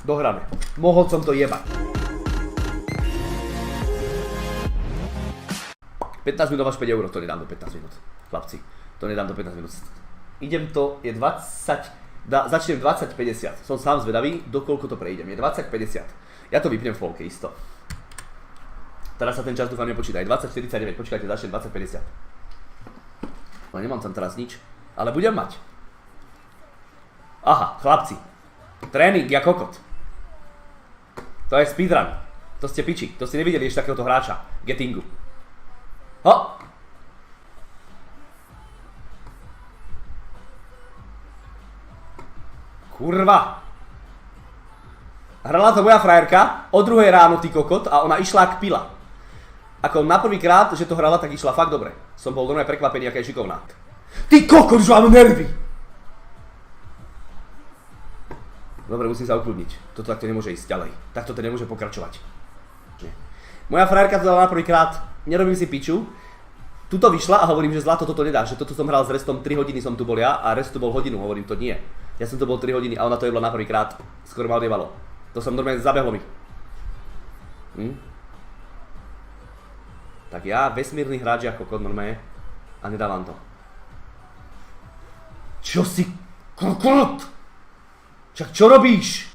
Dohrané. Mohol som to jebať. 15 minút až 5 eur, to nedám do 15 minút. Chlapci, to nedám do 15 minút. Idem to, je 20, začnem 20.50. Som sám zvedavý, dokoľko to prejdem. Je 20.50. Ja to vypnem v polke, isto. Teraz sa ten čas dúfam nepočíta. Je 20.49, počkajte, začnem 20.50. No nemám tam teraz nič, ale budem mať. Aha, chlapci. Tréning ja kokot. To je speedrun. To ste piči, to ste nevideli ešte takéhoto hráča. Gettingu. Ho! Kurva! Hrala to moja frajerka o 2 ráno, ty kokot, a ona išla ak pila. Ako na prvýkrát, že to hrala, tak išla fakt dobre. Som bol normálne prekvapený, aká je šikovná. Ty kokot, už mám nervy! Dobre, musím sa ukludniť. Toto takto nemôže ísť ďalej. Takto to nemôže pokračovať. Moja frajerka to dala na prvýkrát, nerobím si piču. Tuto vyšla a hovorím, že zlato toto nedá, že toto som hral s Restom 3 hodiny som tu bol ja a Rest tu bol hodinu, hovorím to nie. Ja som tu bol 3 hodiny a ona to jebla na prvýkrát. Skoro ma odjebalo. To som normálne zabehlo mi. Tak ja, vesmírny hráč ako kokot normálne a nedávam to. Čo si kokot? Čak čo robíš?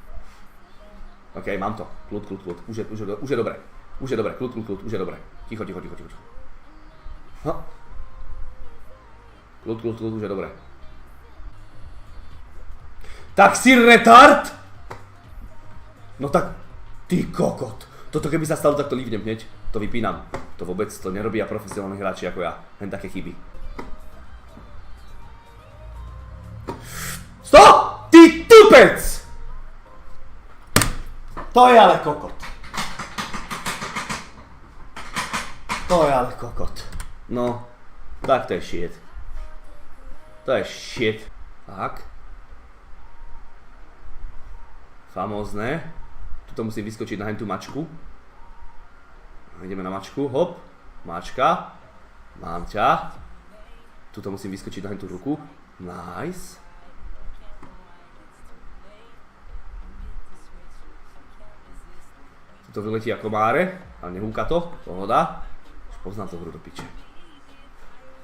OK, mám to. Kľud. Už je dobre. Už je dobre. Kľud. Už je dobre. Ticho. Ha. Kľud. Už je dobre. Tak si retard? No tak, ty kokot. Toto keby sa stalo, tak to líbnem hneď. To vypínam. To vôbec to nerobia profesionálni hráči ako ja. Len také chyby. Stop! Ty tupec! To je ale kokot. No, tak to je shit. Tak. Famózne. Tuto musím vyskočiť na tú mačku. Ideme na mačku, hop. Mačka. Mám ťa. Tuto musím vyskočiť na tú ruku. Nice. To vyletí ako máre, ale nehúka to, pohoda. Už poznám to hru do piče.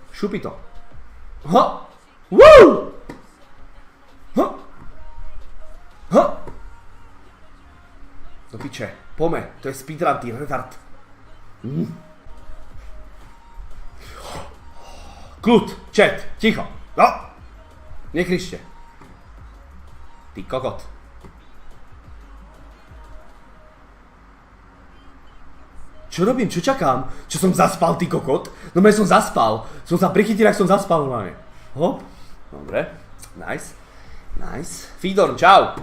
Šupi to. Ha! Woo! Ha! Do piče, pome, to je speedrun, ty retard. Kľud, chat, ticho. No! Nekričte. Ty kokot. Čo robím? Čo čakám? Čo som zaspal, ty kokot? No som zaspal. Som sa prichytil, ak som zaspal normálne. Hop. Dobre. Nice. Fidor, čau.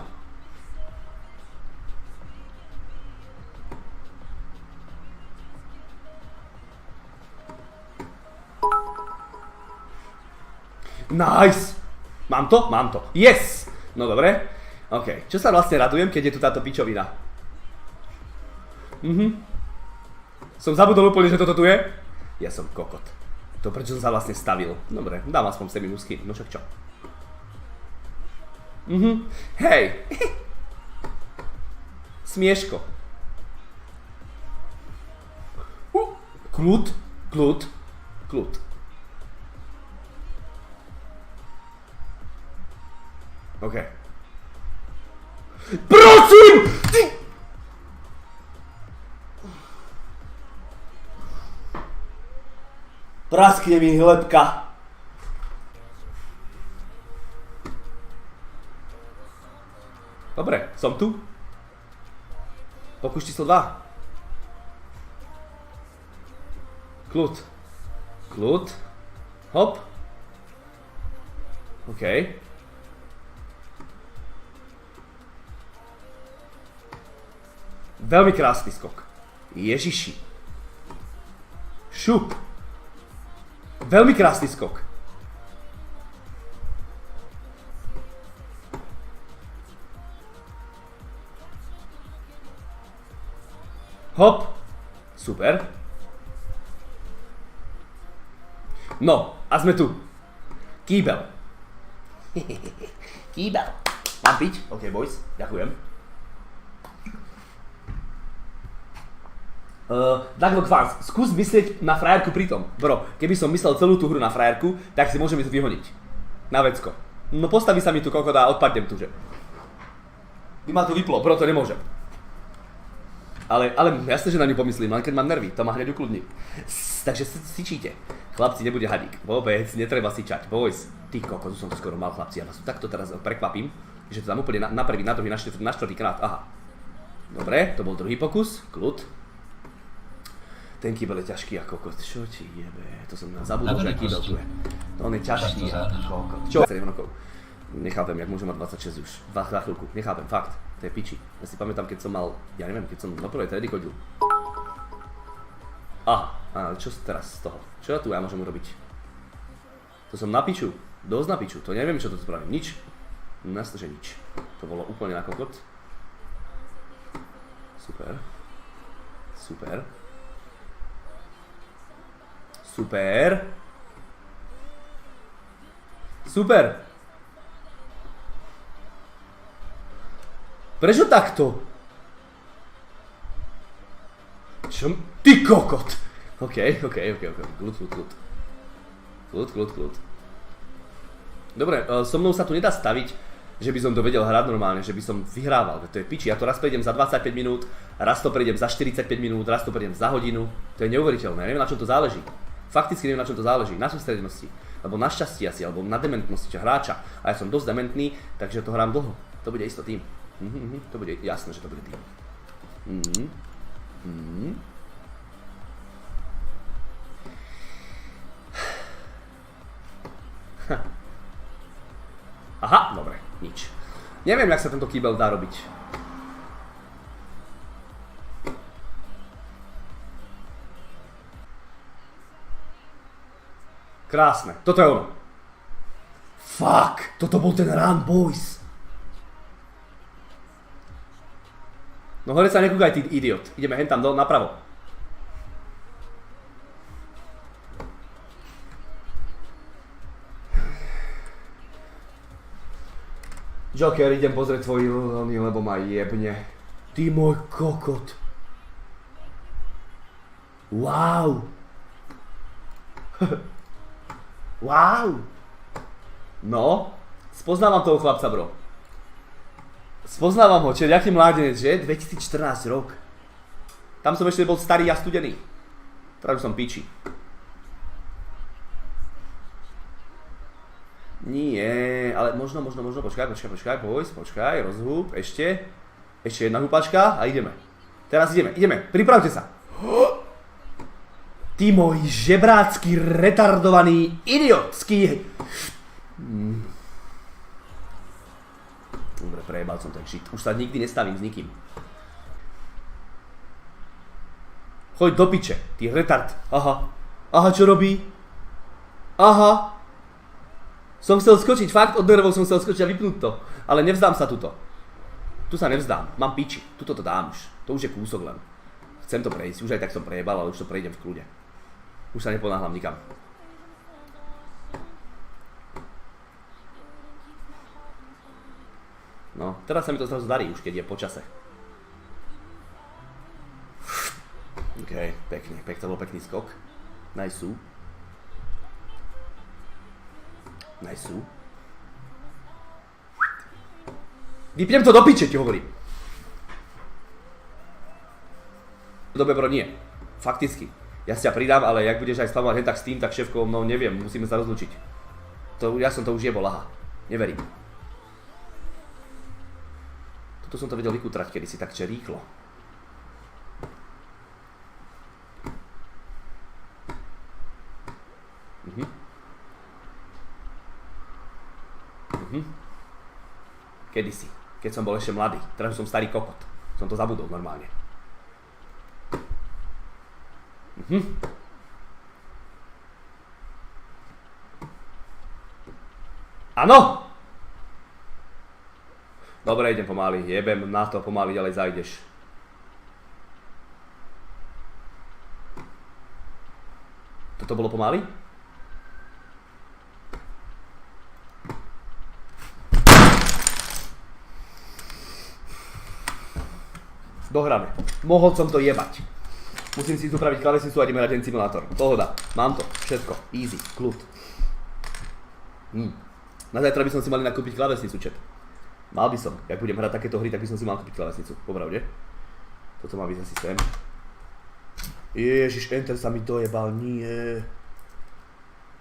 Nice. Mám to. Yes. No dobre. OK. Čo sa vlastne radujem, keď je tu táto pičovina? Som zabudol úplne, že toto tu je? Ja som kokot. To prečo som sa vlastne stavil. Dobre, dám aspoň semi-new skin, no však čo? Hej! Smieško. Kľud. OK. Prosím! Praskne mi hlebka. Dobre, som tu. Pokus číslo 2. Kľud. Hop. OK. Veľmi krásny skok. Ježiši. Šup. Veľmi krásny skok. Hop. Super. No, a sme tu. Kýbel. Kýbel. Mám piť? OK, boys. Ďakujem. Doug Vance, skús myslieť na frajerku pritom. Bro, keby som myslel celú tú hru na frajerku, tak si môžem ísť vyhoniť. Na vecko. No postaví sa mi tu kokot a odpadnem tu, že. By ma tu vyplo, bro, to nemôžem. Ale jasne, že na ňu pomyslím, len keď mám nervy, to ma hneď ukludní. Takže sičíte. Chlapci, nebude hadík. Vôbec, netreba sičať. Boys, ty kokot, som to skoro mal, chlapci. Ja vás takto teraz prekvapím, že to dám úplne na prvý, na druhý, na štvrtý krát. Aha. Dobre, to bol druhý pokus. Kľud. Ten kýbel je ťažký ako kokot. Čo ti jebe? To som zabudol, že kýbel tu je. To on je ťažký ako kokot. Čo? 7 rokov. Nechápem, jak môžem mať 26 už. Za chvíľku. Nechápem, fakt. To je piči. Ja si pamätám, keď som mal, ja neviem, keď som na prvej triedy chodil. Aha, čo teraz z toho? Čo ja tu môžem urobiť? To som na piču. Dosť na piču. To neviem, čo to spravím. Nič. Jasne, že nič. To bolo úplne na kokot. Super. Super. Super. Super. Prečo takto? Čo? Ty kokot! OK. Kľud. Dobre, so mnou sa tu nedá staviť, že by som to vedel hrať normálne, že by som vyhrával. To je piči, ja to raz prejdem za 25 minút, raz to prejdem za 45 minút, raz to prejdem za hodinu. To je neuveriteľné, neviem, na čom to záleží. Fakticky neviem, na čom to záleží. Na sústredenosti, alebo na šťastí asi, alebo na dementnosti hráča. A ja som dosť dementný, takže to hrám dlho. To bude isto tým. To bude jasné, že to bude tým. Aha, dobre, nič. Neviem, jak sa tento kýbel dá robiť. Krásne, toto je ono. Fuck, toto bol ten run, boys. No hore sa nekúkaj, ty idiot. Ideme hen tam napravo. Joker, idem pozrieť tvoj ilóny, lebo ma jebne. Ty môj kokot. Wow. Wow. No, spoznávam toho chlapca, bro. Spoznávam ho, čiže jaký mládenec, že? 2014 rok. Tam som ešte bol starý a studený. Teraz už som piči. Nie, ale možno, počkaj, boys, počkaj, rozhúb, ešte jedna húpačka a ideme. Teraz ideme, pripravte sa. Ty môj žebrácky, retardovaný, idiotský. Dobre, prejebal som ten shit. Už sa nikdy nestavím s nikým. Choď do piče, ty retard. Aha, čo robí? Aha. Som chcel skočiť, fakt od nervov som chcel skočiť a vypnúť to. Ale nevzdám sa tuto. Tu sa nevzdám, mám piči. Tuto to dám už. To už je kúsok len. Chcem to prejsť, už aj tak som prejebal, ale už to prejdem v kľude. Už sa neponáhľam nikam. No, teraz sa mi to zrazu darí už, keď je po čase. OK, pekne, to bol pekný skok. Nice. Vypnem to do piče, ti hovorím. Dobre, bro, nie. Fakticky. Ja si ťa pridám, ale jak budeš aj spamovať hen tak s tým, tak šéfkou, no neviem, musíme sa rozlúčiť. Ja som to už jebol, aha. Neverím. Toto som to vedel vykutrať kedysi tak rýchlo. Kedysi, keď som bol ešte mladý. Teraz som starý kokot. Som to zabudol normálne. Áno! Dobre, idem pomaly. Jebem na to, pomaly ďalej zajdeš. Toto bolo pomaly? Dohráme. Mohol som to jebať. Musím si tu praviť klávesnicu a ideme hrať ten simulátor. Pohoda, mám to, všetko, easy, kľud. Na zajtra by som si mali nakúpiť klávesnicu, chat. Mal by som, ak budem hrať takéto hry, tak by som si mal kúpiť klávesnicu, popravde. Toto má byť asi sem. Ježiš, enter sa mi dojebal, nie.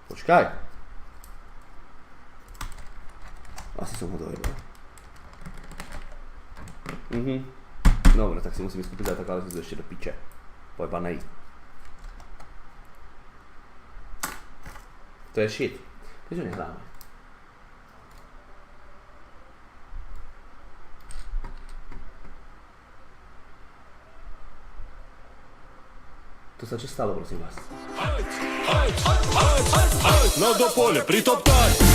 Počkaj. Asi som ho dojebal. Dobre, tak si musím skúpiť aj tá klávesnicu ešte do piče. Pojebanej. To je shit. Prečo nehráme? To sa čo stalo, prosím vás? Надо поле притоптать.